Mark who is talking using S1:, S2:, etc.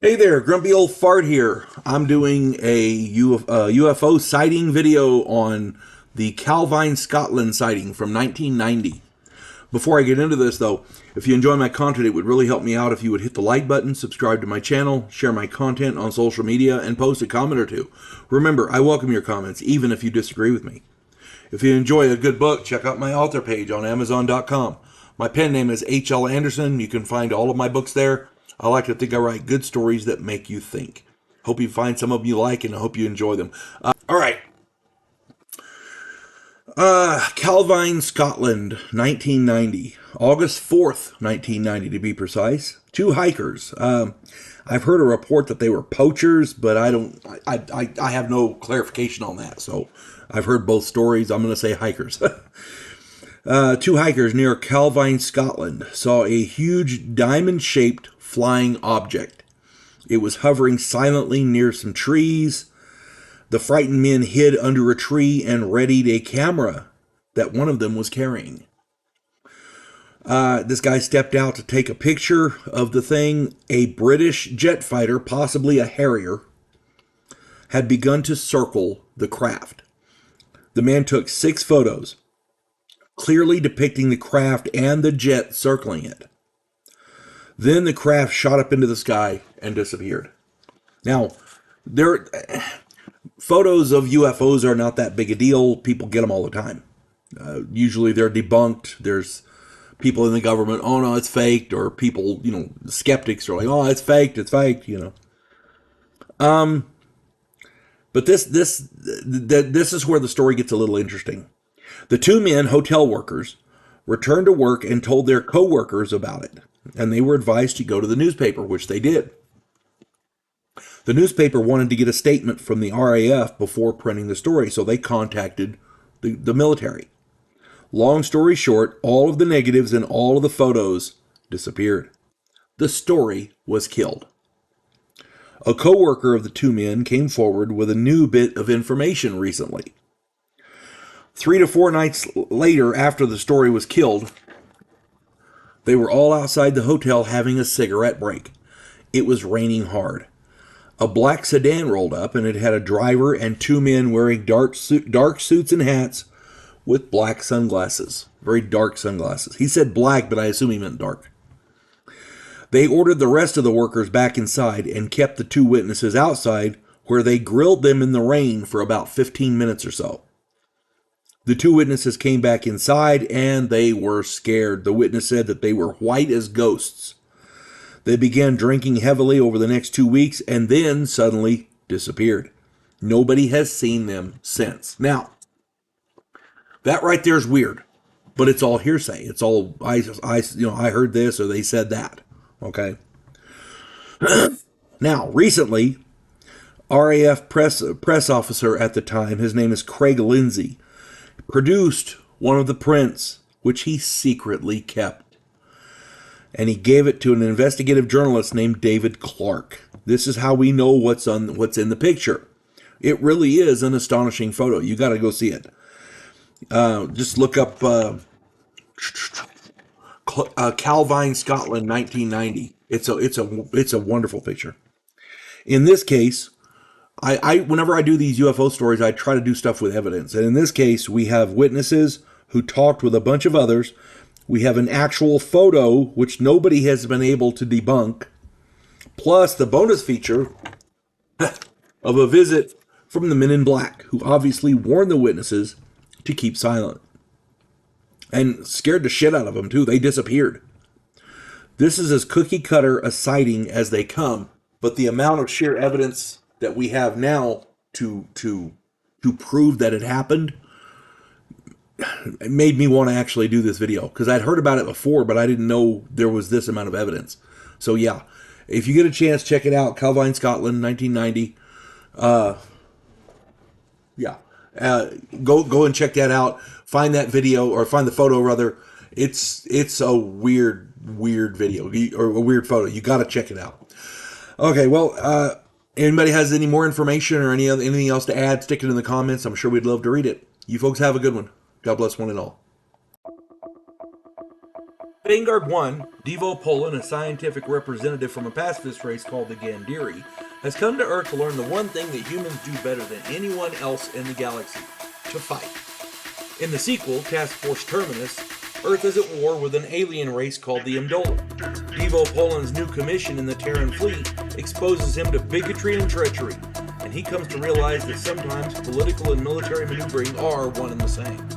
S1: Hey there, Grumpy Old Fart here. I'm doing a UFO sighting video on the Calvine, Scotland sighting from 1990. Before I get into this, though, if you enjoy my content, it would really help me out if you would hit the like button, subscribe to my channel, share my content on social media, and post a comment or two. Remember, I welcome your comments, even if you disagree with me. If you enjoy a good book, check out my author page on Amazon.com. My pen name is H.L. Anderson. You can find all of my books there. I like to think I write good stories that make you think. Hope you find some of them you like, and I hope you enjoy them. All right. Calvine, Scotland, 1990. August 4th, 1990 to be precise. Two hikers. I've heard a report that they were poachers, but I have no clarification on that. So I've heard both stories. I'm going to say hikers. Two hikers near Calvine, Scotland, saw a huge diamond-shaped flying object. It was hovering silently near some trees. The frightened men hid under a tree and readied a camera that one of them was carrying. This guy stepped out to take a picture of the thing. A British jet fighter, possibly a Harrier, had begun to circle the craft. The man took 6 photos, clearly depicting the craft and the jet circling it. Then the craft shot up into the sky and disappeared. Now, photos of UFOs are not that big a deal. People get them all the time. Usually they're debunked. There's people in the government, oh no, it's faked, or people, skeptics are like, oh, it's faked, But this is where the story gets a little interesting. The two men, hotel workers, returned to work and told their co-workers about it, and they were advised to go to the newspaper, which they did. The newspaper wanted to get a statement from the RAF before printing the story, so they contacted the military. Long story short, all of the negatives and all of the photos disappeared. The story was killed. A co-worker of the two men came forward with a new bit of information recently. 3 to 4 nights later, after the story was killed, they were all outside the hotel having a cigarette break. It was raining hard. A black sedan rolled up, and it had a driver and 2 men wearing dark suits and hats with black sunglasses. Very dark sunglasses. He said black, but I assume he meant dark. They ordered the rest of the workers back inside and kept the 2 witnesses outside, where they grilled them in the rain for about 15 minutes or so. The 2 witnesses came back inside, and they were scared. The witness said that they were white as ghosts. They began drinking heavily over the next 2 weeks, and then suddenly disappeared. Nobody has seen them since. Now, that right there is weird, but it's all hearsay. It's all, I heard this, or they said that. Okay. Now, recently, RAF press officer at the time, his name is Craig Lindsay, produced one of the prints, which he secretly kept. And he gave it to an investigative journalist named David Clark. This is how we know what's in the picture. It really is an astonishing photo. You got to go see it. Just look up Calvine, Scotland, 1990. It's a wonderful picture. In this case, whenever I do these UFO stories, I try to do stuff with evidence. And in this case, we have witnesses who talked with a bunch of others. We have an actual photo, which nobody has been able to debunk, plus the bonus feature of a visit from the men in black, who obviously warned the witnesses to keep silent. And scared the shit out of them, too. They disappeared. This is as cookie cutter a sighting as they come, but the amount of sheer evidence that we have now to prove that it happened, it made me want to actually do this video, because I'd heard about it before, but I didn't know there was this amount of evidence. So yeah, if you get a chance, check it out. Calvine, Scotland, 1990. Go and check that out. Find that video, or find the photo rather. It's a weird video, or a weird photo. You got to check it out. Okay, well, anybody has any more information or anything else to add, stick it in the comments. I'm sure we'd love to read it. You folks have a good one. God bless one and all. Vanguard 1, Devo Poland, a scientific representative from a pacifist race called the Gandhiri, has come to Earth to learn the one thing that humans do better than anyone else in the galaxy: to fight. In the sequel, Task Force Terminus, Earth is at war with an alien race called the Imdola. Devo Poland's new commission in the Terran fleet exposes him to bigotry and treachery, and he comes to realize that sometimes political and military maneuvering are one and the same.